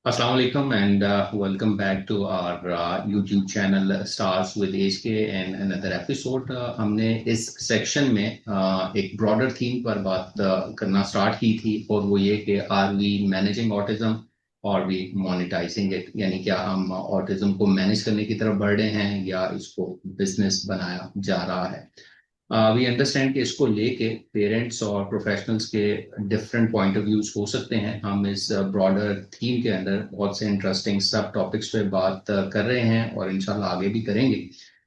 Assalamu alaikum and welcome back to our YouTube channel Stars with HK and another episode. हमने इस section में एक broader theme पर बात करना स्टार्ट की थी और वो ये कि आर वी मैनेजिंग ऑटिज्म और वी मोनेटाइजिंग इट, यानी क्या हम ऑटिज्म को मैनेज करने की तरफ बढ़ रहे हैं या इसको बिजनेस बनाया जा रहा है। वी अंडरस्टैंड कि इसको लेके पेरेंट्स और प्रोफेशनल्स के डिफरेंट पॉइंट ऑफ व्यूज हो सकते हैं। हम इस ब्रॉडर थीम के अंदर बहुत से इंटरेस्टिंग सब टॉपिक्स पे बात कर रहे हैं और इंशाल्लाह आगे भी करेंगे,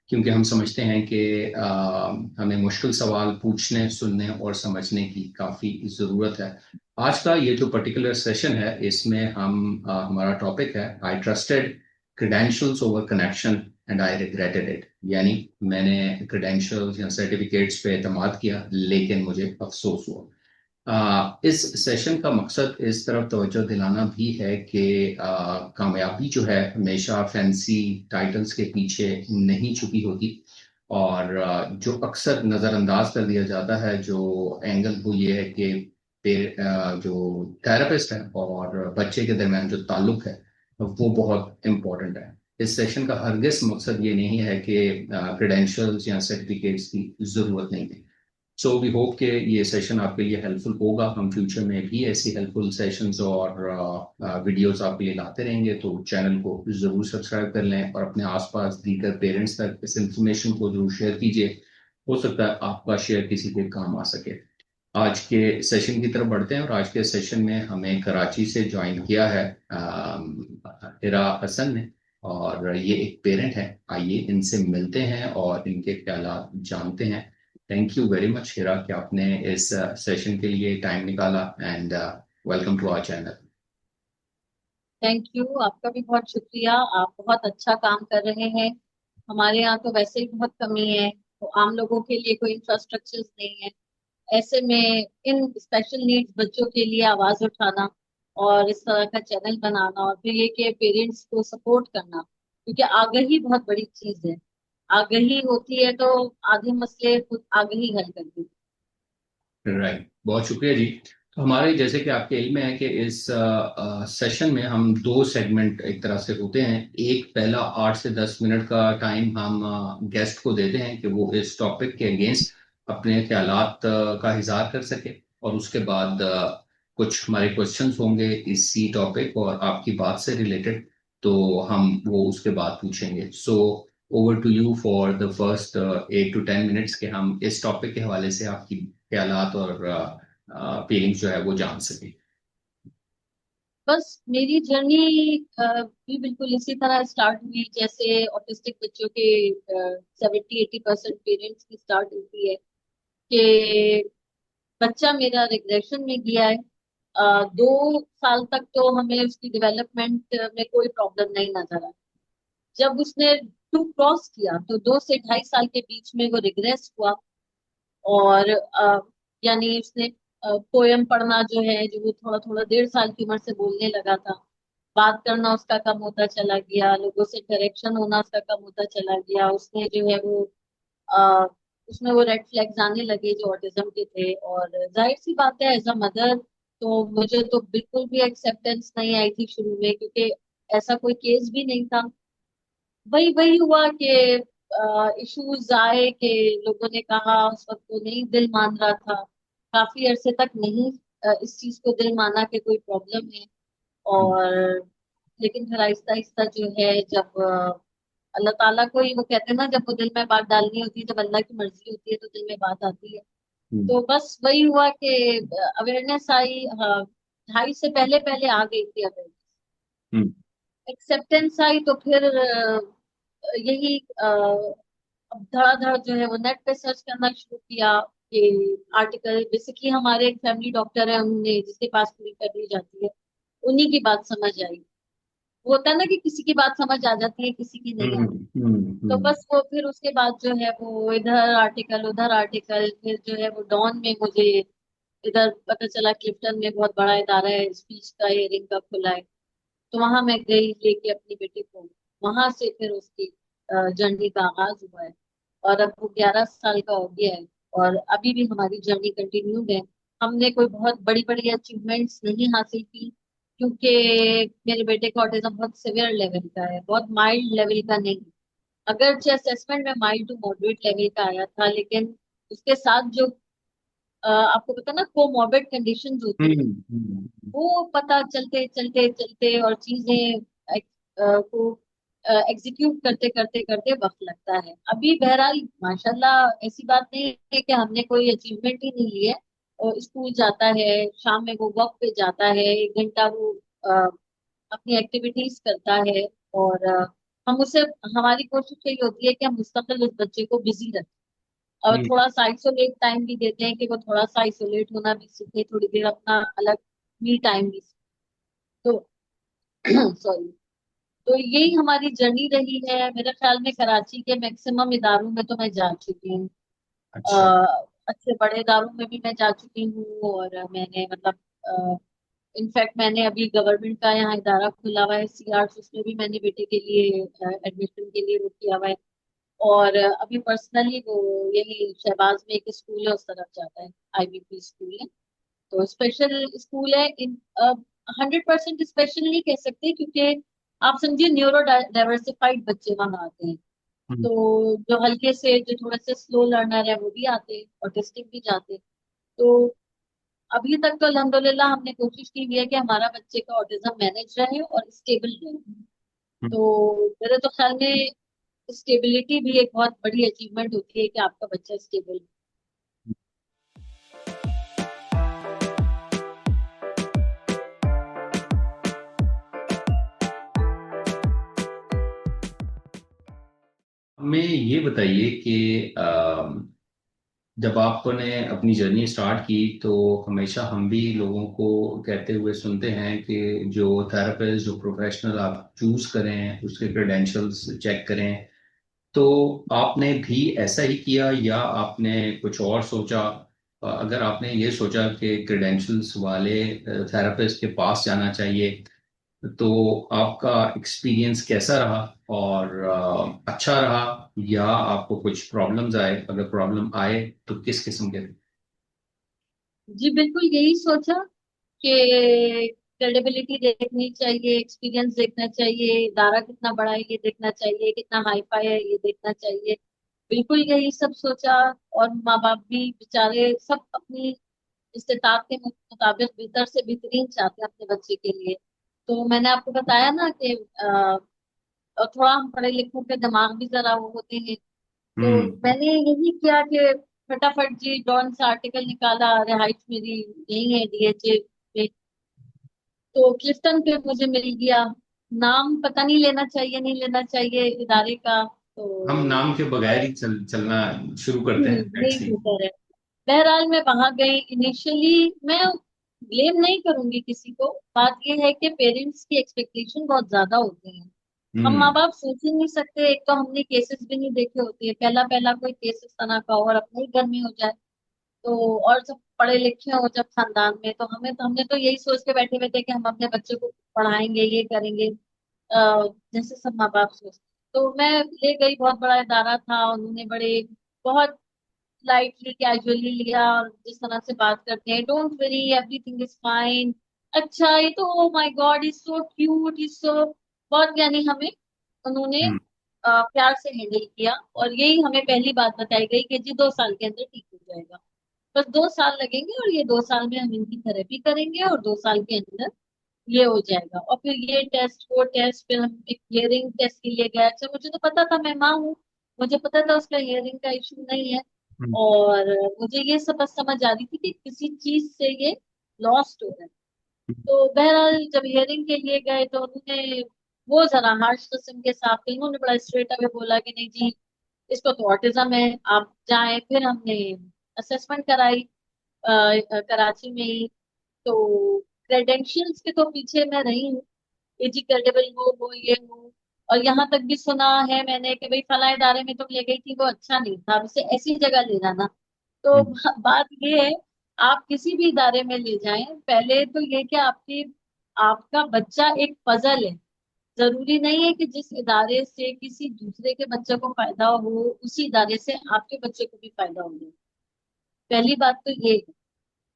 क्योंकि हम समझते हैं कि हमें मुश्किल सवाल पूछने, सुनने और समझने की काफ़ी ज़रूरत है। आज का ये जो पर्टिकुलर सेशन है इसमें हमारा टॉपिक है आई trusted credentials over connection and I regretted it, यानी मैंने क्रेडेंशियल्स या सर्टिफिकेट्स पे एतमाद किया लेकिन मुझे अफसोस हुआ। इस सेशन का मकसद इस तरफ तवज्जो दिलाना भी है कि कामयाबी जो है हमेशा फैंसी टाइटल्स के पीछे नहीं छुपी होती, और जो अक्सर नज़रअंदाज कर दिया जाता है जो एंगल वो ये है कि जो थेरेपिस्ट है और बच्चे के दरमियान जो ताल्लुक है वो बहुत इम्पोर्टेंट है। इस सेशन का हरगिज मकसद ये नहीं है कि क्रेडेंशियल्स या सर्टिफिकेट्स की जरूरत नहीं है। सो वी होप कि ये सेशन आपके लिए हेल्पफुल होगा। हम फ्यूचर में भी ऐसी हेल्पफुल सेशंस और वीडियोस आपके लिए लाते रहेंगे, तो चैनल को जरूर सब्सक्राइब कर लें और अपने आसपास दीगर पेरेंट्स तक इस इंफॉर्मेशन को जरूर शेयर कीजिए। हो सकता है आपका शेयर किसी के काम आ सके। आज के सेशन की तरफ बढ़ते हैं और आज के सेशन में हमें कराची से ज्वाइन किया है हिरा हसन ने, और ये एक पेरेंट है। आइए इनसे मिलते हैं और इनके ख्यालात जानते हैं। Thank you very much Hira कि आपने इस सेशन के लिए टाइम निकाला and welcome to our channel. Thank you. आपका भी बहुत शुक्रिया। आप बहुत अच्छा काम कर रहे हैं। हमारे यहाँ तो वैसे ही बहुत कमी है, तो आम लोगों के लिए कोई इंफ्रास्ट्रक्चर नहीं है। ऐसे में इन स्पेशल नीड्स बच्चों के लिए आवाज उठाना और इस तरह का चैनल बनाना और फिर ये कि पेरेंट्स को सपोर्ट करना, क्योंकि आगाही बहुत बड़ी चीज है। आगाही होती है तो आधे मसले खुद आगे ही हल कर देती राइट, बहुत शुक्रिया जी। तो हमारे जैसे कि आपके इल्म में है कि इस सेशन में हम दो सेगमेंट एक तरह से होते हैं। एक पहला 8 से 10 मिनट का टाइम हम गेस्ट को देते हैं कि वो इस टॉपिक के अगेंस्ट अपने ख्यालात का इजहार कर सके, और उसके बाद कुछ हमारे क्वेश्चंस होंगे इसी टॉपिक और आपकी बात से रिलेटेड, तो हम वो उसके बाद पूछेंगे। So over to you for the first 8 to 10 minutes के हम इस टॉपिक के हवाले से आपकी ख्यालात और फीलिंग्स जो है वो जान सके। बस मेरी जर्नी भी बिल्कुल इसी तरह स्टार्ट हुई जैसे ऑटिस्टिक बच्चों के 70-80% पेरेंट्स की स्टार्ट होती है कि बच्चा मेरा रिग्रेशन में गया है। 2 साल तक तो हमें उसकी डेवलपमेंट में कोई प्रॉब्लम नहीं नजर आई। जब उसने 2 क्रॉस किया तो 2 से 2.5 साल के बीच में वो रिग्रेस हुआ। और यानी उसने पोयम पढ़ना जो है, जो वो थोड़ा थोड़ा 1.5 साल की उम्र से बोलने लगा था। बात करना उसका कम होता चला गया, लोगों से करेक्शन होना उसका कम होता चला गया। उसने जो है वो आ, उसमें वो रेड फ्लैग्स आने लगे जो ऑटिज्म के थे। और जाहिर सी बात है, एज अ मदर तो मुझे तो बिल्कुल भी एक्सेप्टेंस नहीं आई थी शुरू में, क्योंकि ऐसा कोई केस भी नहीं था। वही वही हुआ कि इश्यूज आए कि लोगों ने कहा उस वक्त तो नहीं दिल मान रहा था। काफी अरसे तक नहीं इस चीज को दिल माना कि कोई प्रॉब्लम है। और लेकिन फिर आहिस्ता आहिस्ता जो है, जब अल्लाह ताला को ही वो कहते हैं ना, जब वो दिल में बात डालनी होती है, जब अल्लाह की मर्जी होती है तो दिल में बात आती है। हम्म। तो बस वही हुआ कि अवेयरनेस आई। हाँ, 2.5 से पहले पहले आ गई थी अवेयरनेस। हम्म। एक्सेप्टेंस आई तो फिर यही अब धड़ाधड़ जो है वो नेट पे सर्च करना शुरू किया कि आर्टिकल। बेसिकली हमारे एक फैमिली डॉक्टर है, उनने जिसके पास पूरी कर ली जाती है, उन्हीं की बात समझ आई। वो होता है ना कि किसी की बात समझ आ जाती है, किसी की नहीं हम्म। आती। तो हम्म। बस वो फिर उसके बाद जो है वो इधर आर्टिकल उधर आर्टिकल, फिर जो है वो डॉन में मुझे इधर पता चला क्लिफ्टन में बहुत बड़ा इदारा है स्पीच का, हियरिंग का खुला है। तो वहां मैं गई लेके अपनी बेटी को। वहां से फिर उसकी जर्नी का आगाज हुआ है। और अब वो 11 साल का हो गया है और अभी भी हमारी जर्नी कंटिन्यू है। हमने कोई बहुत बड़ी बड़ी अचीवमेंट्स नहीं हासिल की, क्योंकि मेरे बेटे का ऑटिज्म बहुत सिवियर लेवल का है, बहुत माइल्ड लेवल का नहीं। अगर असेसमेंट में माइल्ड टू मॉडरेट लेवल का आया था, लेकिन उसके साथ जो आपको पता ना कोमॉर्बिड कंडीशंस होती हैं, हम्म। वो पता चलते चलते चलते और चीजें को एग्जीक्यूट करते करते करते वक्त लगता है। अभी बहरहाल माशाल्लाह ऐसी बात नहीं है कि हमने कोई अचीवमेंट ही नहीं ली है। और स्कूल जाता है, शाम में वो वक्त पे जाता है, 1 घंटा वो अपनी एक्टिविटीज करता है। और हम उसे हमारी कोशिश यही होती है कि हम मुस्तकिल उस बच्चे को बिजी रखें, और हम्म। थोड़ा सा आइसोलेट टाइम भी देते हैं कि वो थोड़ा सा आइसोलेट होना भी सीखे, थोड़ी देर अपना अलग मी टाइम भी सीखे। तो सॉरी। तो यही हमारी जर्नी रही है। मेरे ख्याल में कराची के मैक्सिमम इदारों में तो मैं जा चुकी हूँ। अच्छा। अच्छे बड़े इदारों में भी मैं जा चुकी हूँ। और मैंने मतलब इनफैक्ट मैंने अभी गवर्नमेंट का यहाँ इदारा खुला हुआ है CRs, उसमें भी मैंने बेटे के लिए एडमिशन के लिए वो किया हुआ है। और अभी पर्सनली वो यही शहबाज में एक स्कूल है, उस तरफ जाता है, IBP स्कूल है। तो स्पेशल स्कूल है। इन 100% स्पेशल नहीं कह सकते, क्योंकि आप समझिए न्यूरो डाइवर्सिफाइड बच्चे वहां आते हैं। हम्म। तो जो हल्के से, जो थोड़े से स्लो लर्नर है वो भी आते हैं, ऑटिस्टिक भी जाते हैं। तो अभी तक तो अल्हम्दुलिल्लाह हमने कोशिश की हुई है कि हमारा बच्चे का ऑटिज्म मैनेज रहे और स्टेबल रहे। हम्म। तो मेरे तो ख्याल में स्टेबिलिटी भी एक बहुत बड़ी अचीवमेंट होती है कि आपका बच्चा स्टेबल। हमें ये बताइए कि जब आपने अपनी जर्नी स्टार्ट की तो हमेशा हम भी लोगों को कहते हुए सुनते हैं कि जो थेरेपिस्ट, जो प्रोफेशनल आप चूज करें उसके क्रेडेंशियल्स चेक करें। तो आपने भी ऐसा ही किया या आपने कुछ और सोचा? अगर आपने ये सोचा कि क्रेडेंशियल्स वाले थेरेपिस्ट के पास जाना चाहिए, तो आपका एक्सपीरियंस कैसा रहा? और अच्छा रहा या आपको कुछ प्रॉब्लम्स आए? अगर प्रॉब्लम आए तो किस किस्म के थे? जी बिल्कुल यही सोचा कि क्रेडिबिलिटी देखनी चाहिए, एक्सपीरियंस देखना चाहिए, इदारा कितना बड़ा है ये देखना चाहिए, कितना हाई फाई है ये देखना चाहिए। बिल्कुल यही सब सोचा। और माँ बाप भी बेचारे सब अपनी इस्तेताब के मुताबिक बेहतर से बेहतरीन चाहते हैं अपने बच्चे के लिए। तो मैंने आपको बताया ना कि और थोड़ा हम पढ़े लिखों के दिमाग भी जरा वो होते हैं। तो हम्म। मैंने यही किया कि फटाफट जी डॉन से आर्टिकल निकाला, रिहाइश मेरी यही है DHA में। तो क्लिफ्टन पे मुझे मिल गया। नाम पता नहीं लेना चाहिए नहीं लेना चाहिए इदारे का, हम तो नाम के बगैर ही चलना शुरू करते हैं, लेट्स यही सी। बेहतर है। बहरहाल मैं वहां गई इनिशियली। मैं ब्लेम नहीं करूंगी किसी को। बात यह है कि पेरेंट्स की एक्सपेक्टेशन बहुत ज्यादा होती है। हम माँ हम्म। बाप सोच ही नहीं सकते। एक तो हमने केसेस भी नहीं देखे होते हैं, पहला पहला कोई केस इस तरह का हो और अपने ही घर में हो जाए। तो और सब पढ़े लिखे हो जब खानदान में, तो हमने तो यही सोच के बैठे हुए थे कि हम अपने बच्चे को पढ़ाएंगे, ये करेंगे, जैसे सब माँ बाप सोचते। तो मैं ले गई, बहुत बड़ा इदारा था, उन्होंने बड़े बहुत लाइटली कैजुअली लिया, और जिस तरह से बात करते हैं, don't worry everything is fine. अच्छा ये तो oh my God is so cute is so, बहुत यानी हमें उन्होंने हम्म। प्यार से हैंडल किया। और यही हमें पहली बात बताई गई कि जी 2 साल के अंदर ठीक हो जाएगा। बस 2 साल लगेंगे, और ये 2 साल में हम इनकी थेरेपी करेंगे, और 2 साल के अंदर ये हो जाएगा। और फिर ये टेस्ट वो टेस्ट, फिर हम एक हियरिंग टेस्ट के लिए गए। अच्छा मुझे तो पता था, मैं माँ हूँ, मुझे पता था उसका हियरिंग का इशू नहीं है। हम्म। और मुझे ये सब बस समझ आ रही थी कि किसी चीज से ये लॉस्ट हो रहा है। तो बहरहाल जब हियरिंग के लिए गए तो उन्होंने, वो जरा हार्श किस्म के साथ थे, उन्होंने बड़ा स्ट्रेट अवे बोला कि नहीं जी इसको तो ऑटिज्म है, आप जाएं। फिर हमने असेसमेंट कराई कराची में ही। तो क्रेडेंशियल्स के तो पीछे मैं रही हूँ, एजुकेटेबल हो ये हो। और यहाँ तक भी सुना है मैंने कि भाई फला इदारे में तुम ले गई थी वो अच्छा नहीं था, अब इसे ऐसी जगह ले जाना। तो हम्म। बात ये है, आप किसी भी इदारे में ले जाएं, पहले तो ये कि आपकी आपका बच्चा एक पजल है। जरूरी नहीं है कि जिस इदारे से किसी दूसरे के बच्चे को फायदा हो, उसी इदारे से आपके बच्चे को भी फायदा हो। पहली बात तो ये है।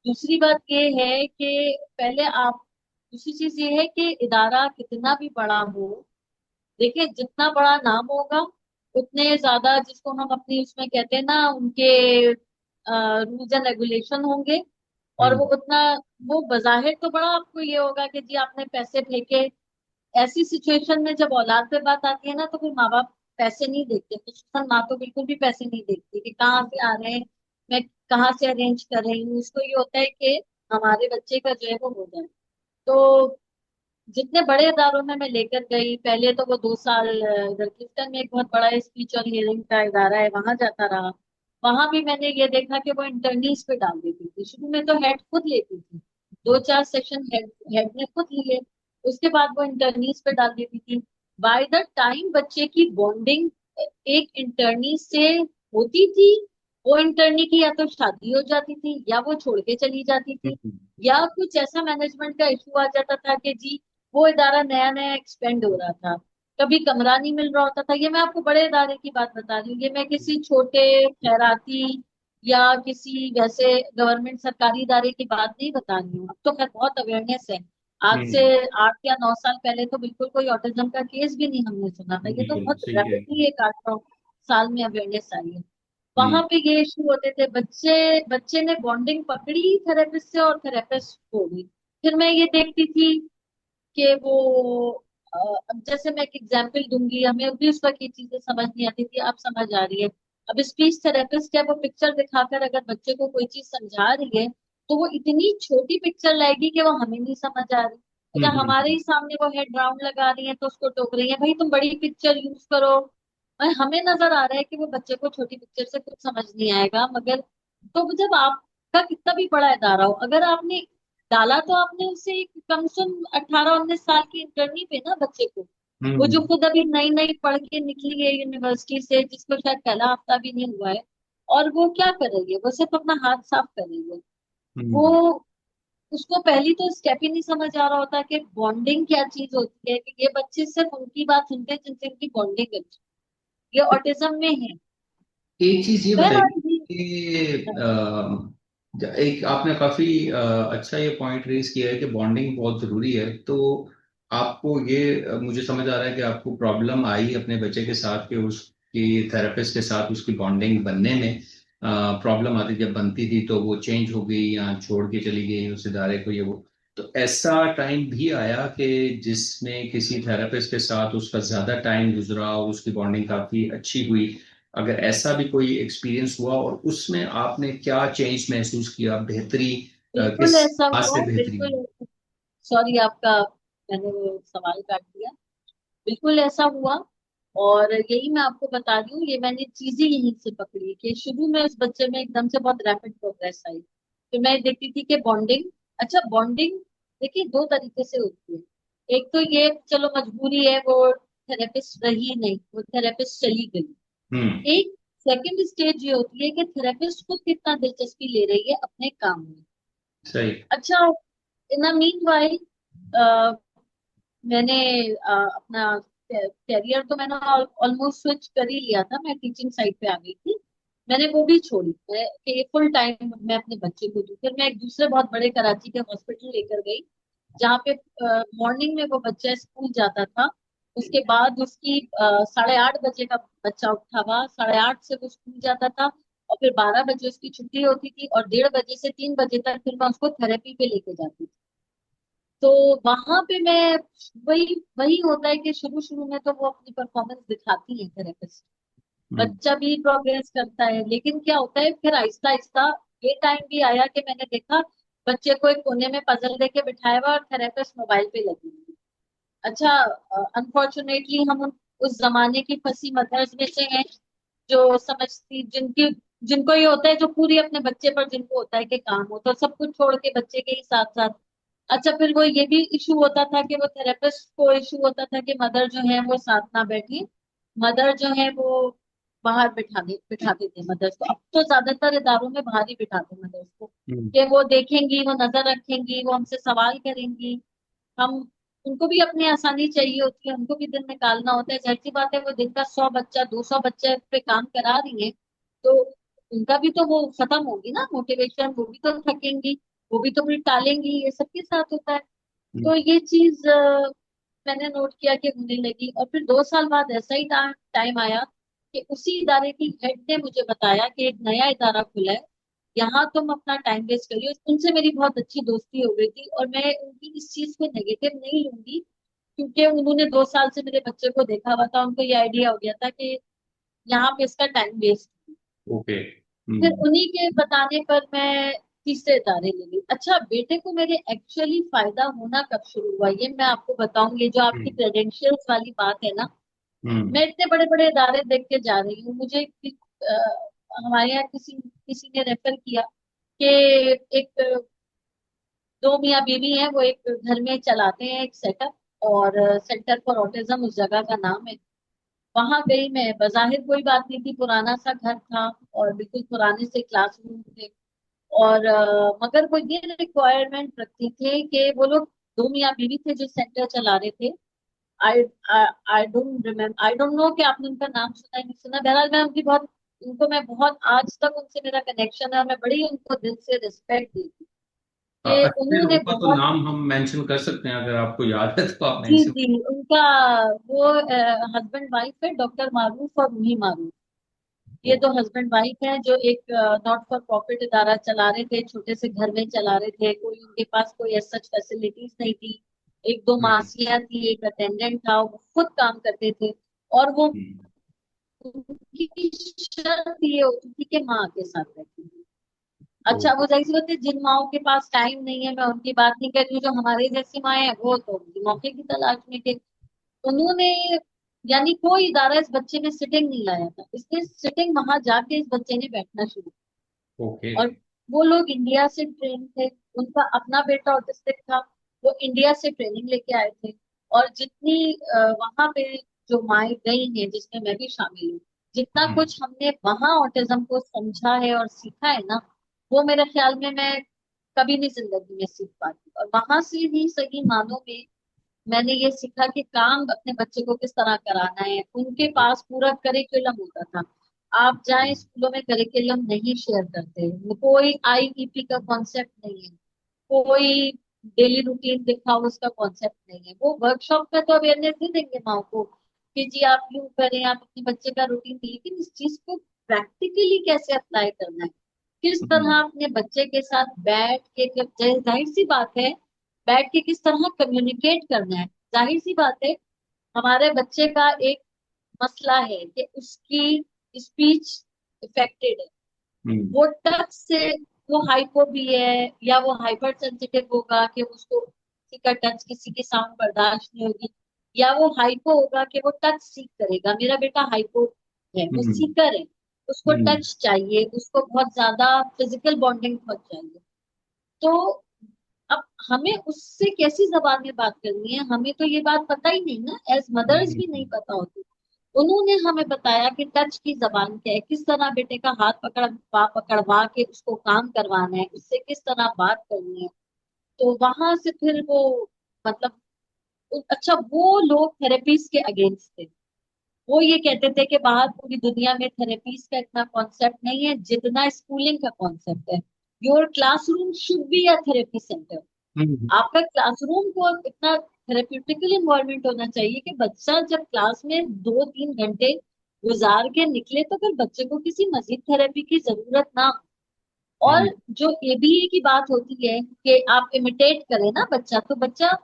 दूसरी बात ये है कि पहले आप दूसरी चीज ये है कि इदारा कितना भी बड़ा हो, देखिए जितना बड़ा नाम होगा उतने ज्यादा, जिसको हम अपनी उसमें कहते हैं ना, उनके रूल्स एंड रेगुलेशन होंगे। और वो हम्म उतना, वो बजाहिर तो बड़ा आपको ये होगा कि जी आपने पैसे फेंके। ऐसी सिचुएशन में जब औलाद पे बात आती है ना, तो फिर माँ बाप पैसे नहीं देखते, खुसूसन माँ तो बिल्कुल भी पैसे नहीं देखती कि कहाँ से आ रहे हैं, मैं कहाँ से अरेंज कर रही हूँ। उसको ये होता है कि हमारे बच्चे का जो है वो हो जाए। तो जितने बड़े इदारों में मैं लेकर गई, पहले तो वो 2 साल इधर क्लिफ्टन में एक बहुत बड़ा स्पीच और हियरिंग का इदारा है, वहां जाता रहा। वहां भी मैंने ये देखा कि वो इंटर्नीज पे डाल देती थी। शुरू में तो हेड खुद लेती थी, 2-4 सेशन हेड हेड ने खुद लिए। उसके बाद वो इंटर्नीज पे डाल देती थी। बाय द टाइम बच्चे की बॉन्डिंग एक इंटर्नी से होती थी, वो इंटर्नी की या तो शादी हो जाती थी या वो छोड़ के चली जाती थी, हम्म या कुछ ऐसा मैनेजमेंट का इशू आ जाता था कि जी वो इदारा नया नया एक्सपेंड हो रहा था, कभी कमरा नहीं मिल रहा होता था। ये मैं आपको बड़े इदारे की बात बता रही हूँ, ये मैं किसी छोटे खैराती या किसी वैसे गवर्नमेंट सरकारी इदारे की बात नहीं बता रही हूँ। अब तो खैर बहुत अवेयरनेस है। आज से हम्म, 8 या 9 साल पहले तो बिल्कुल कोई ऑटिज्म का केस भी नहीं हमने सुना था। ये तो बिल्कुल बहुत सही कह रही रैपिडली एक 8-9 साल में अवेयरनेस आई है। वहां हम्म पे ये इशू होते थे, बच्चे बच्चे ने बॉन्डिंग पकड़ी थेरेपिस्ट से और थेरेपिस्ट हो गई। फिर मैं ये देखती थी कि वो अ, अब जैसे मैं एक एग्जांपल दूंगी, हमें भी उस वक्त ये चीजें समझ नहीं आती थी, अब समझ आ रही है। अब स्पीच थेरेपिस्ट है, वो पिक्चर दिखाकर अगर बच्चे को कोई चीज समझा रही है, तो वो इतनी छोटी पिक्चर लाएगी कि वो हमें नहीं समझ आ रही। अच्छा, हमारे हम्म ही सामने वो हेड राउंड लगा रही है तो उसको टोक रही है, भाई तुम बड़ी पिक्चर यूज करो। और हमें नजर आ रहा है कि वो बच्चे को छोटी पिक्चर से कुछ समझ नहीं आएगा, मगर तो जब आपका कितना भी बड़ा इदारा हो, अगर आपने डाला तो आपने उसे एक कम से कम 18-19 साल की इंटर्नी पे ना बच्चे को, वो जो हम्म खुद अभी नई नई पढ़ के निकली है यूनिवर्सिटी से, जिसको शायद पहला हफ्ता भी नहीं हुआ है, और वो क्या कर रही है, वो सिर्फ अपना हाथ साफ कर रही है। वो, हम्म उसको पहली तो स्टेप ही नहीं समझ आ रहा होता कि बॉन्डिंग क्या चीज होती है, कि ये बच्चे सिर्फ उनकी बात सुनते हैं जिनसे इनकी बॉन्डिंग अच्छी, ये ऑटिज्म में है। एक चीज ये बताइए बहरहाल जी। कि एक आपने काफी अच्छा ये पॉइंट रेज किया है कि बॉन्डिंग बहुत जरूरी है। तो आपको ये मुझे समझ आ रहा है कि आपको प्रॉब्लम आई अपने बच्चे के साथ कि उसकी थेरेपिस्ट के साथ उसकी बॉन्डिंग बनने में प्रॉब्लम आती, जब बनती थी तो वो चेंज हो गई या छोड़ के चली गई उस इदारे को, ये वो। तो ऐसा टाइम भी आया कि जिसमें किसी थेरेपिस्ट के साथ उसका ज्यादा टाइम गुजरा और उसकी बॉन्डिंग काफी अच्छी हुई? अगर ऐसा भी कोई एक्सपीरियंस हुआ और उसमें आपने क्या चेंज महसूस किया, बेहतरी बिल्कुल किस ऐसा बात हुआ, से बेहतरी हुई? बिल्कुल। सॉरी आपका, मैंने वो सवाल काट दिया। बिल्कुल ऐसा हुआ। और यही मैं आपको बता रही हूँ, ये मैंने चीजें यहीं से पकड़ी कि शुरू में उस बच्चे में एकदम से बहुत रैपिड प्रोग्रेस आई। फिर मैं देखती थी कि बॉन्डिंग, अच्छा बॉन्डिंग देखिए 2 तरीके से होती है। एक तो ये चलो मजबूरी है, वो थेरेपिस्ट रही नहीं, वो थेरेपिस्ट चली गई। हम्म एक सेकंड स्टेज ये होती है कि थेरेपिस्ट खुद कितना दिलचस्पी ले रही है अपने काम में। सही। अच्छा, इन द मीन वाइल मैंने अपना कैरियर तो मैंने ऑलमोस्ट स्विच कर ही लिया था, मैं टीचिंग साइड पे आ गई थी। मैंने वो भी छोड़ी, मैं कि फुल टाइम मैं अपने बच्चे को दूं। फिर मैं एक दूसरे बहुत बड़े कराची के हॉस्पिटल लेकर गई, जहाँ पे मॉर्निंग में वो बच्चा स्कूल जाता था। उसके बाद उसकी 8:30 बजे का बच्चा उठा हुआ, 8:30 से वो स्कूल जाता था, और फिर 12 बजे उसकी छुट्टी होती थी, और 1:30 से 3 बजे तक फिर मैं उसको थेरेपी पे लेके जाती थी। तो वहां पे मैं, वही वही होता है कि शुरू शुरू में तो वो अपनी परफॉर्मेंस दिखाती है थेरेपिस्ट, हम्म बच्चा भी प्रोग्रेस करता है, लेकिन क्या होता है फिर आहिस्ता आहिस्ता ये टाइम भी आया कि मैंने देखा बच्चे को एक कोने में पजल देके बिठाया हुआ और थेरेपिस्ट मोबाइल पे लगी हुई है। अच्छा, अनफॉर्चुनेटली हम उस जमाने की फंसी मदर्स में से हैं, जो समझती, जिनकी, जिनको ये होता है, जो पूरी अपने बच्चे पर जिनको होता है कि काम हो तो सब कुछ छोड़ के बच्चे के ही साथ साथ। अच्छा, फिर वो ये भी इशू होता था कि वो थेरेपिस्ट को इशू होता था कि मदर जो है वो साथ ना बैठी, मदर जो है वो बाहर बिठाते थे मदर्स को। अब तो ज्यादातर इदारों में बाहर ही बिठाते मदर्स को, हम्म कि वो देखेंगी, वो नजर रखेंगी, वो हमसे सवाल करेंगी। हम, उनको भी अपनी आसानी चाहिए होती है, उनको भी दिन निकालना होता है, जाहिर सी बात है वो दिन का 100 बच्चा 200 बच्चे पे काम करा रही है, तो उनका भी तो वो खत्म होगी ना मोटिवेशन, वो भी तो थकेंगी, वो भी तो फिर टालेंगी, ये सबके साथ होता है। हम्म, तो ये चीज मैंने नोट किया कि होने लगी। और फिर 2 साल बाद ऐसा ही टाइम आया कि उसी इदारे की हेड ने मुझे बताया कि एक नया इदारा खुला है, यहाँ तुम अपना टाइम वेस्ट करिए। उनसे मेरी बहुत अच्छी दोस्ती हो गई थी, और मैं उनकी इस चीज को नेगेटिव नहीं लूंगी, क्योंकि उन्होंने 2 साल से मेरे बच्चे को देखा हुआ था, उनको ये आइडिया हो गया था कि यहाँ पे इसका टाइम वेस्ट। ओके। फिर हम्म, उन्हीं के बताने पर मैं तीसरे तारे ले ली। अच्छा, बेटे को मेरे एक्चुअली फायदा होना कब शुरू हुआ ये मैं आपको बताऊंगी। ये जो आपकी हम्म, क्रेडेंशियल्स वाली बात है ना, हम्म, मैं इतने बड़े बड़े इदारे देख के जा रही हूँ। मुझे हमारे यहाँ किसी किसी ने रेफर किया कि एक दो मियाँ बीवी हैं, वो एक घर में चलाते हैं एक सेटअप, और सेंटर फॉर ऑटिज्म उस जगह का नाम है। वहां गई मैं, बजाहिर कोई बात नहीं थी, पुराना सा घर था और बिल्कुल पुराने से क्लासरूम थे। और मगर वो ये रिक्वायरमेंट रखती थे कि वो लोग दो मियाँ बीवी थे जो सेंटर चला रहे थे। आई आई डोंट नो कि आपने उनका नाम सुना है नहीं सुना। बहरहाल मैं उनकी बहुत उनको मैं बहुत आज तक उनसे मेरा कनेक्शन है, और मैं बड़ी उनको दिल से रिस्पेक्ट देती हूँ कि अच्छे उन्होंने लोगों का तो बहुत। नाम हम मेंशन कर सकते हैं, अगर आपको याद है तो आप जी मेंशन। जी, उनका वो हस्बैंड वाइफ है, डॉक्टर मारूफ और रूही मारूफ। ये दो हस्बैंड वाइफ हैं जो एक नॉट फॉर प्रॉफिट इदारा चला रहे थे, छोटे से घर में चला रहे थे। कोई उनके पास कोई सच फैसिलिटीज नहीं थी। एक दो हम्म, मासियां थी, एक अटेंडेंट था, वो खुद काम करते थे। और वो हम्म, उनकी शर्त ये होती थी कि माँ के साथ रहती थी। अच्छा, ओके। वो जाहिर सी बात है, जिन माओं के पास टाइम नहीं है, मैं उनकी बात नहीं कर रही हूँ। जो हमारे जैसी माएँ हैं वो तो मौके की तलाश में थे। उन्होंने, यानी कोई इदारा इस बच्चे में सिटिंग नहीं लाया था, इसने सिटिंग वहां जाके इस बच्चे ने बैठना शुरू। ओके। और वो लोग इंडिया से ट्रेन थे, उनका अपना बेटा ऑटिस्टिक था, वो इंडिया से ट्रेनिंग लेके आए थे। और जितनी वहां पे जो माए गई हैं, जिसमें मैं भी शामिल हूँ, जितना हम्म, कुछ हमने वहां ऑटिज्म को समझा है और सीखा है ना, वो मेरे ख्याल में मैं कभी नहीं जिंदगी में सीख पाती। और वहां से ही सही मानों में मैंने ये सीखा कि काम अपने बच्चे को किस तरह कराना है। उनके पास पूरा करिकुलम होता था। आप जाएं स्कूलों में, करिकुलम नहीं शेयर करते, कोई आईईपी का कॉन्सेप्ट नहीं है, कोई डेली रूटीन दिखाओ उसका कॉन्सेप्ट नहीं है। वो वर्कशॉप में तो अवेयरनेस दे देंगे माओ को कि जी आप यूं करें, आप अपने बच्चे का रूटीन, लेकिन इस चीज को प्रैक्टिकली कैसे अप्लाई करना है, किस तरह हम्म, अपने बच्चे के साथ बैठ के, जाहिर सी बात है, बैठ के किस तरह कम्युनिकेट करना है। जाहिर सी बात है, हमारे बच्चे का एक मसला है कि उसकी स्पीच इफेक्टेड है। हम्म, वो टच से, वो हाइपो भी है, या वो हाइपर सेंसिटिव होगा कि उसको किसी का टच, किसी की साउंड बर्दाश्त नहीं होगी, या वो हाइपो होगा कि वो टच सीख करेगा। मेरा बेटा हाइपो है, वो हम्म, सीकर है, उसको हम्म, टच चाहिए, उसको बहुत ज्यादा फिजिकल बॉन्डिंग बहुत चाहिए। तो अब हमें उससे कैसी जबान में बात करनी है, हमें तो ये बात पता ही नहीं ना, एज मदर्स भी नहीं हम्म, पता होती। उन्होंने हमें बताया कि टच की जबान क्या है, किस तरह बेटे का हाथ पकड़वा के उसको काम करवाना है, उससे किस तरह बात करनी है। तो वहां से फिर वो, मतलब अच्छा, वो लोग थेरेपीज के अगेंस्ट थे। वो ये कहते थे कि बाहर पूरी दुनिया में थेरेपीज का इतना कॉन्सेप्ट नहीं है जितना स्कूलिंग का कॉन्सेप्ट है। Your classroom should be a therapy centre. Hmm, आपका क्लासरूम को इतना थेरेप्यूटिकल इन्वायरमेंट होना चाहिए कि बच्चा जब क्लास में 2-3 घंटे गुजार के निकले तो फिर बच्चे को किसी मजीद थेरेपी की जरूरत ना हो। और हम्म, जो एबीए की बात होती है कि आप इमिटेट करें ना बच्चा, तो बच्चा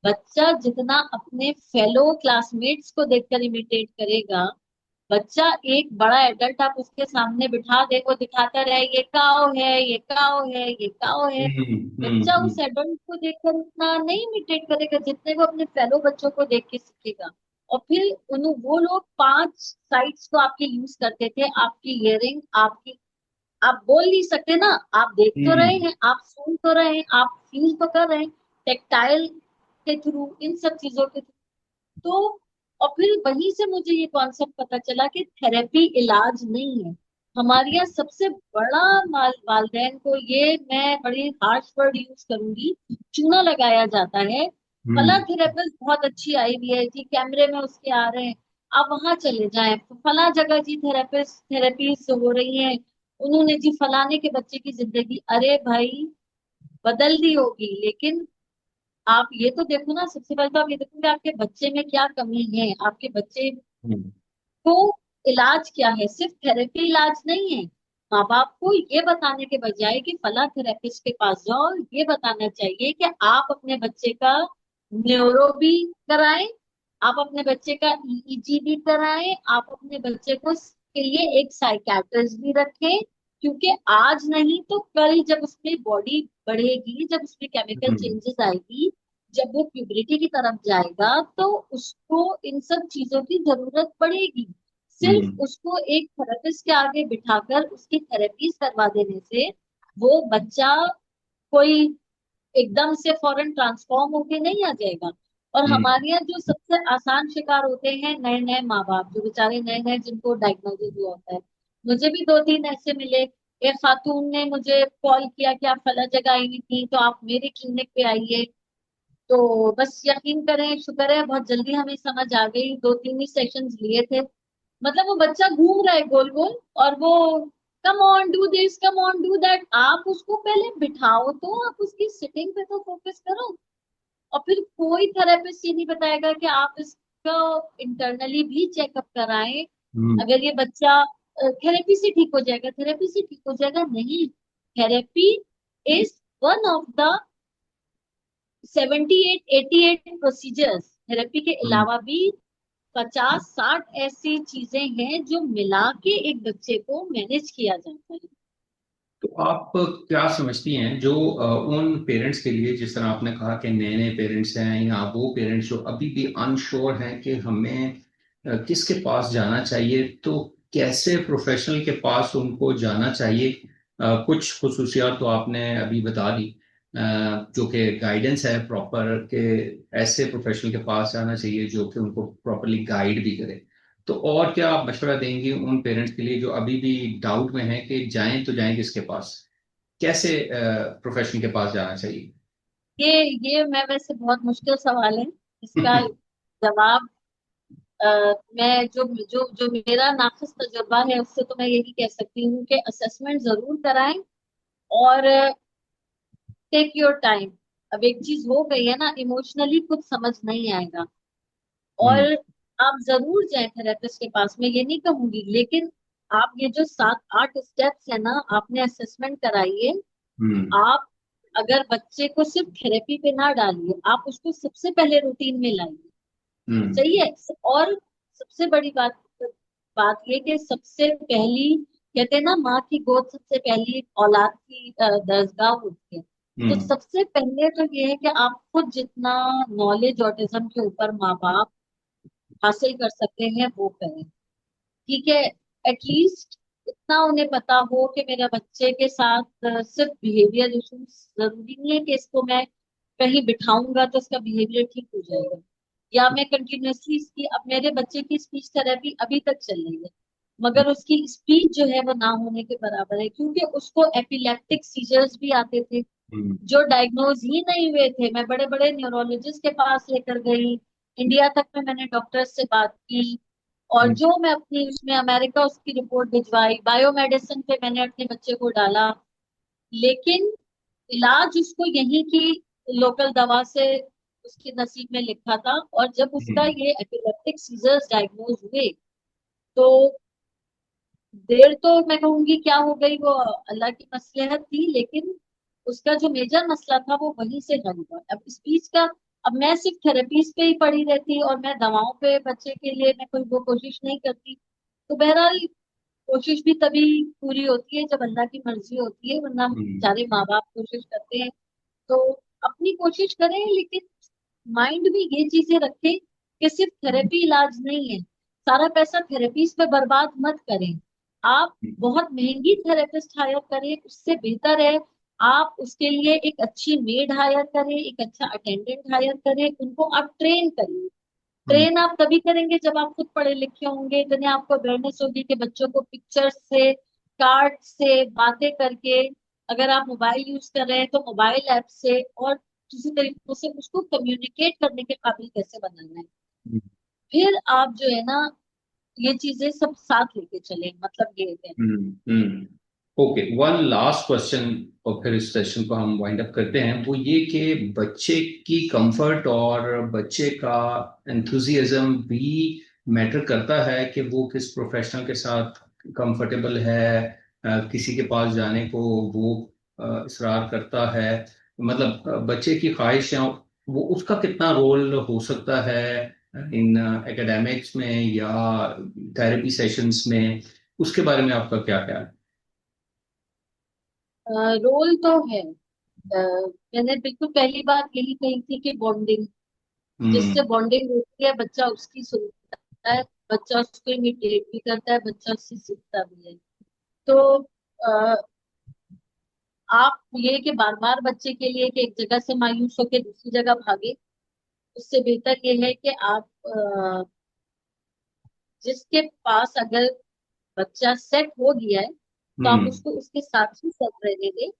बच्चा जितना अपने फेलो क्लासमेट्स को देखकर इमिटेट करेगा, बच्चा एक बड़ा एडल्ट आप उसके सामने बिठा दे, वो दिखाता रहे ये काओ है, ये काओ है, ये काओ है, हम्म, बच्चा हम्म, उस एडल्ट को देखकर उतना नहीं इमिटेट करेगा जितने वो अपने फेलो बच्चों को देख के सीखेगा। और फिर उन वो लोग 5 साइट्स को आपके यूज करते थे, आपकी हियरिंग, आपकी, आप बोल नहीं सकते ना, आप देख तो रहे हम्म, हैं, आप सुन तो रहे हैं, आप फील तो कर रहे हैं, टेक्टाइल के थ्रू, इन सब चीजों के थ्रू। तो और फिर वहीं से मुझे ये कॉन्सेप्ट पता चला कि थेरेपी इलाज नहीं है। हमारे यहाँ सबसे बड़ा वालदेन को, ये मैं बड़ी हार्श वर्ड यूज करूंगी, चूना लगाया जाता है। फला हम्म, थेरेपिस्ट बहुत अच्छी आई हुई है जी, कैमरे में उसके आ रहे हैं, आप वहां चले जाएं, फला जगह जी थेरेपिस्ट थेरेपीज हो रही हैं, उन्होंने जी फलाने के बच्चे की जिंदगी, अरे भाई बदल दी होगी, लेकिन आप ये तो देखो ना, सबसे पहले तो आप ये देखो कि आपके बच्चे में क्या कमी है, आपके बच्चे हम्म। को इलाज क्या है। सिर्फ थेरेपी इलाज नहीं है। माँ बाप को ये बताने के बजाय कि फला थेरेपिस्ट के पास जाओ, ये बताना चाहिए कि आप अपने बच्चे का न्यूरो भी कराएं, आप अपने बच्चे का ईईजी भी कराएं, आप अपने बच्चे को के लिए एक साइकियाट्रिस्ट भी रखें। क्योंकि आज नहीं तो कल जब उसमें बॉडी बढ़ेगी, जब उसमें केमिकल हम्म। चेंजेस आएगी, जब वो प्यूबरिटी की तरफ जाएगा, तो उसको इन सब चीजों की जरूरत पड़ेगी। सिर्फ हम्म। उसको एक थेरेपिस्ट के आगे बिठाकर उसकी थेरेपीज करवा देने से वो बच्चा कोई एकदम से फौरन ट्रांसफॉर्म होके नहीं आ जाएगा। और हम्म। हमारे यहाँ जो सबसे आसान शिकार होते हैं नए नए माँ बाप, जो बेचारे नए नए जिनको डायग्नोसिस हुआ होता है। मुझे भी दो तीन ऐसे मिले। एक खातून ने मुझे कॉल किया कि आप फला जगह आई हुई थी तो आप मेरी क्लिनिक पे आइए। तो बस यकीन करें, शुक्र है बहुत जल्दी हमें समझ आ गई, दो तीन ही सेशंस लिए थे। मतलब वो बच्चा घूम रहा है गोल गोल, और वो come on do this, come on do that. आप उसको पहले बिठाओ, तो आप उसकी सिटिंग पे तो फोकस करो। और फिर कोई थेरेपिस्ट ये नहीं बताएगा कि आप इसका इंटरनली भी चेकअप कराएं। हम्म। अगर ये बच्चा थेरेपी से ठीक हो जाएगा, थेरेपी से ठीक हो जाएगा, नहीं। Therapy is one of the 78 88 procedures. Therapy के हम्म। अलावा भी 50 60 ऐसी चीजें हैं जो मिला के एक बच्चे को मैनेज किया जाता है। तो आप क्या समझती हैं जो उन पेरेंट्स के लिए, जिस तरह आपने कहा कि नए नए पेरेंट्स हैं, या वो पेरेंट्स जो अभी भी अनश्योर हैं कि हमें किसके पास जाना चाहिए, तो कैसे प्रोफेशनल के पास उनको जाना चाहिए? कुछ खुसूसियात तो आपने अभी बता दी, जो कि गाइडेंस है प्रॉपर, के ऐसे प्रोफेशनल के पास जाना चाहिए जो कि उनको प्रॉपरली गाइड भी करे। तो और क्या आप मशवरा देंगे उन पेरेंट्स के लिए जो अभी भी डाउट में हैं कि जाएं तो जाएं किसके पास, कैसे प्रोफेशनल के पास जाना चाहिए? ये ये मैं वैसे बहुत मुश्किल सवाल है। इसका जवाब मैं जो जो मेरा नाखुश तजुर्बा है उससे तो मैं यही कह सकती हूँ कि असेसमेंट जरूर कराएं, और टेक योर टाइम। अब एक चीज हो गई है ना, इमोशनली कुछ समझ नहीं आएगा, और हम्म। आप जरूर जाएं थेरेपिस्ट के पास, मैं ये नहीं कहूंगी। लेकिन आप ये जो 7 8 स्टेप्स है ना, आपने असेसमेंट कराइए। हम्म। आप अगर बच्चे को सिर्फ थेरेपी पे ना डालिए, आप उसको सबसे पहले रूटीन में लाइए। हम्म। सही है। और सबसे बड़ी बात बात ये कि सबसे पहली, कहते हैं ना, माँ की गोद सबसे पहली औलाद की दरगाह होती है। तो हम्म। सबसे पहले तो ये है कि आप खुद जितना नॉलेज ऑटिज्म के ऊपर माँ बाप हासिल कर सकते हैं वो करें। ठीक है। एटलीस्ट इतना उन्हें पता हो कि मेरा बच्चे के साथ सिर्फ बिहेवियर इश्यूज, जरूरी नहीं है कि इसको मैं कहीं बिठाऊंगा तो इसका बिहेवियर ठीक हो जाएगा, या मैं कंटिन्यूअसली इसकी, अब मेरे बच्चे की स्पीच थेरेपी अभी तक चल रही है, मगर उसकी स्पीच जो है वो ना होने के बराबर है, क्योंकि उसको एपिलेप्टिक सीजर्स भी आते थे हम्म। जो डायग्नोज ही नहीं हुए थे। मैं बड़े बड़े न्यूरोलॉजिस्ट के पास लेकर गई, इंडिया तक में मैंने डॉक्टर से बात की, और हम्म। जो मैं अपनी उसमें अमेरिका उसकी रिपोर्ट भिजवाई, बायोमेडिसिन पे मैंने अपने बच्चे को डाला। लेकिन इलाज उसको यहीं की लोकल दवा से उसके नसीब में लिखा था, और जब उसका हम्म। ये एपिलेप्टिक सीजर्स डायग्नोज हुए, तो देर तो मैं कहूंगी क्या हो गई, वो अल्लाह की मसलहत थी, लेकिन उसका जो मेजर मसला था वो वहीं से हल हुआ। अब स्पीच का, अब मैं सिर्फ थेरेपीज पे ही पड़ी रहती और मैं दवाओं पे बच्चे के लिए मैं कोई वो कोशिश नहीं करती, तो बहरहाल कोशिश भी तभी पूरी होती है जब अल्लाह की मर्जी होती है, वरना हम हम्म। सारे माँ बाप कोशिश करते हैं। तो अपनी कोशिश करें, लेकिन माइंड में ये चीजें रखें कि सिर्फ थेरेपी इलाज नहीं है। सारा पैसा थेरेपीज पे बर्बाद मत करें। आप बहुत महंगी थेरेपिस्ट हायर करें, उससे बेहतर है आप उसके लिए एक अच्छी मेड हायर करें, एक अच्छा अटेंडेंट हायर करें, उनको आप ट्रेन करिए। हम्म। ट्रेन आप तभी करेंगे जब आप खुद पढ़े लिखे होंगे, इतने आपको अवेयरनेस होगी कि बच्चों को पिक्चर्स से, कार्ड से, बातें करके, अगर आप मोबाइल यूज कर रहे हैं तो मोबाइल ऐप से, और किसी तरीके से उसको कम्युनिकेट करने के काबिल कैसे बनाना है। हम्म। फिर आप जो है ना, ये चीजें सब साथ लेके चले, मतलब ये है। हम्म। हम्म। ओके, वन लास्ट क्वेश्चन और फिर इस सेशन को हम वाइंड अप करते हैं। वो ये कि बच्चे की कंफर्ट और बच्चे का एंथुजियाज्म भी मैटर करता है कि वो किस प्रोफेशनल के साथ कंफर्टेबल है। किसी के पास जाने को वो इसरार करता है, मतलब बच्चे की ख्वाहिशें, वो उसका कितना रोल हो सकता है इन एकेडमिक्स में या थेरेपी सेशंस में, उसके बारे में आपका क्या ख्याल है? रोल तो है। मैंने बिल्कुल पहली बात यही कही थी कि बॉन्डिंग, जिससे हम्म। बॉन्डिंग होती है बच्चा उसकी सुनता है, बच्चा उसको इमिटेट भी करता है, बच्चा उससे सीखता भी है। तो अ, आप ये कि बार बार बच्चे के लिए कि एक जगह से मायूस होकर दूसरी जगह भागे, उससे बेहतर ये है कि आप जिसके पास अगर बच्चा सेट हो गया है तो आप हम्म। उसको उसके साथ ही सेट रहने दें।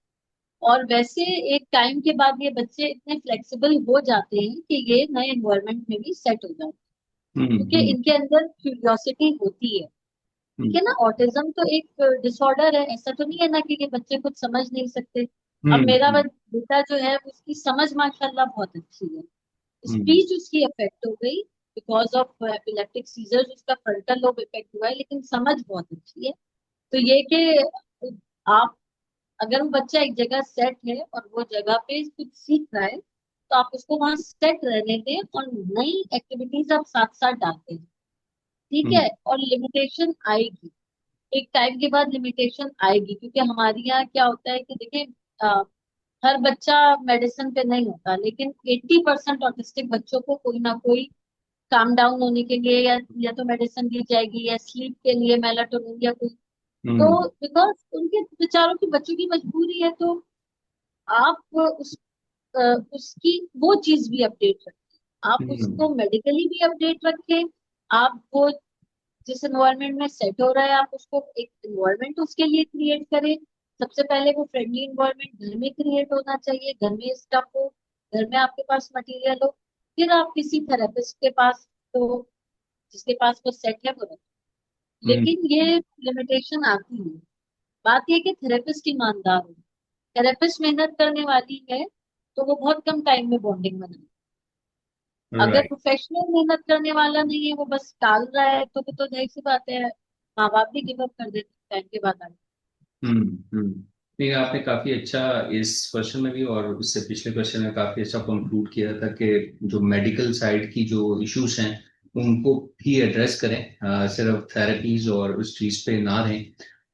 और वैसे एक टाइम के बाद ये बच्चे इतने फ्लेक्सिबल हो जाते हैं कि ये नए एनवायरनमेंट में भी सेट हो जाते हैं, हम्म। क्योंकि इनके अंदर क्यूरियोसिटी होती है। ठीक हम्म। है ना, ऑटिज्म तो एक डिसऑर्डर है, ऐसा तो नहीं है ना कि ये बच्चे कुछ समझ नहीं सकते। अब हम्म। मेरा बेटा जो है उसकी समझ माशाल्लाह बहुत अच्छी है। हम्म। स्पीच उसकी अफेक्ट हो गई बिकॉज ऑफ एपिलेप्टिक सीजर्स, उसका फ्रंटल लोब इफेक्ट हुआ है, लेकिन समझ बहुत अच्छी है। तो ये कि आप, अगर वो बच्चा एक जगह सेट है और वो जगह पे कुछ सीख रहा है तो आप उसको वहां सेट रहने दें और नई एक्टिविटीज आप साथ साथ डालते हैं। ठीक हम्म। है, और लिमिटेशन आएगी, एक टाइम के बाद लिमिटेशन आएगी, क्योंकि हमारे यहाँ क्या होता है कि देखिए, हर बच्चा मेडिसिन पे नहीं होता, लेकिन 80% ऑटिस्टिक बच्चों को कोई ना कोई काम डाउन होने के लिए या तो मेडिसिन दी जाएगी, या स्लीप के लिए मेलाटोनिन या कोई। तो हम्म। बिकॉज उनके बेचारों की, बच्चों की मजबूरी है, तो आप अ, उसकी वो चीज भी अपडेट रखें, आप हम्म। उसको मेडिकली भी अपडेट रखें। आप वो जिस एनवायरनमेंट में सेट हो रहा है आप उसको एक एनवायरनमेंट उसके लिए क्रिएट करें। सबसे पहले वो फ्रेंडली एनवायरनमेंट घर में क्रिएट होना चाहिए, घर में स्टफ हो, घर में आपके पास मटेरियल हो। फिर आप किसी थेरेपिस्ट के पास, तो जिसके पास वो सेट है वो रखें। हम्म। लेकिन ये लिमिटेशन आती है। बात ये कि थेरेपिस्ट ईमानदार हो, थेरेपिस्ट मेहनत करने वाली है तो वो बहुत कम टाइम में बॉन्डिंग बनाए। अगर राइट। प्रोफेशनल मेहनत करने वाला नहीं है, वो बस टाल रहा है, तो जाहिर सी बात है माँ बाप भी गिव अप कर देते हैं टाइम के बाद आगे। हम्म। हम्म। नहीं, आपने काफी अच्छा इस क्वेश्चन में भी और उससे पिछले क्वेश्चन में काफी अच्छा कंक्लूड किया था कि जो मेडिकल साइड की जो इश्यूज हैं उनको भी एड्रेस करें, सिर्फ थेरेपीज और उस चीज पे ना रहें।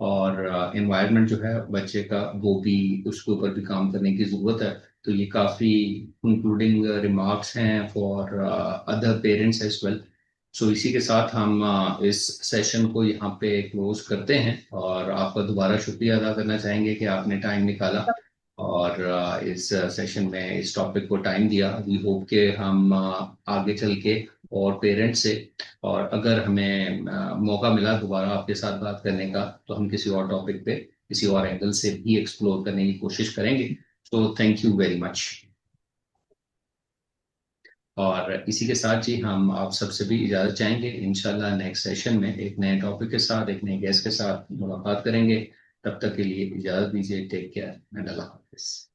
और एनवायरनमेंट जो है बच्चे का, वो भी, उसके ऊपर भी काम करने की जरूरत है। तो ये काफी कंक्लूडिंग रिमार्क्स हैं for other parents as well. So इसी के साथ हम इस सेशन को यहाँ पे क्लोज करते हैं, और आपका दोबारा शुक्रिया अदा करना चाहेंगे कि आपने टाइम निकाला और इस सेशन में इस टॉपिक को टाइम दिया। वी होप कि हम आगे चल के और पेरेंट्स से, और अगर हमें मौका मिला दोबारा आपके साथ बात करने का, तो हम किसी और टॉपिक पे किसी और एंगल से भी एक्सप्लोर करने की कोशिश करेंगे। तो थैंक यू वेरी मच। और इसी के साथ जी हम आप सबसे भी इजाजत चाहेंगे। इंशाल्लाह नेक्स्ट सेशन में एक नए टॉपिक के साथ, एक नए गेस्ट के साथ मुलाकात करेंगे। तब तक के लिए इजाजत दीजिए। टेक केयर एंड अल्लाह हाफिज।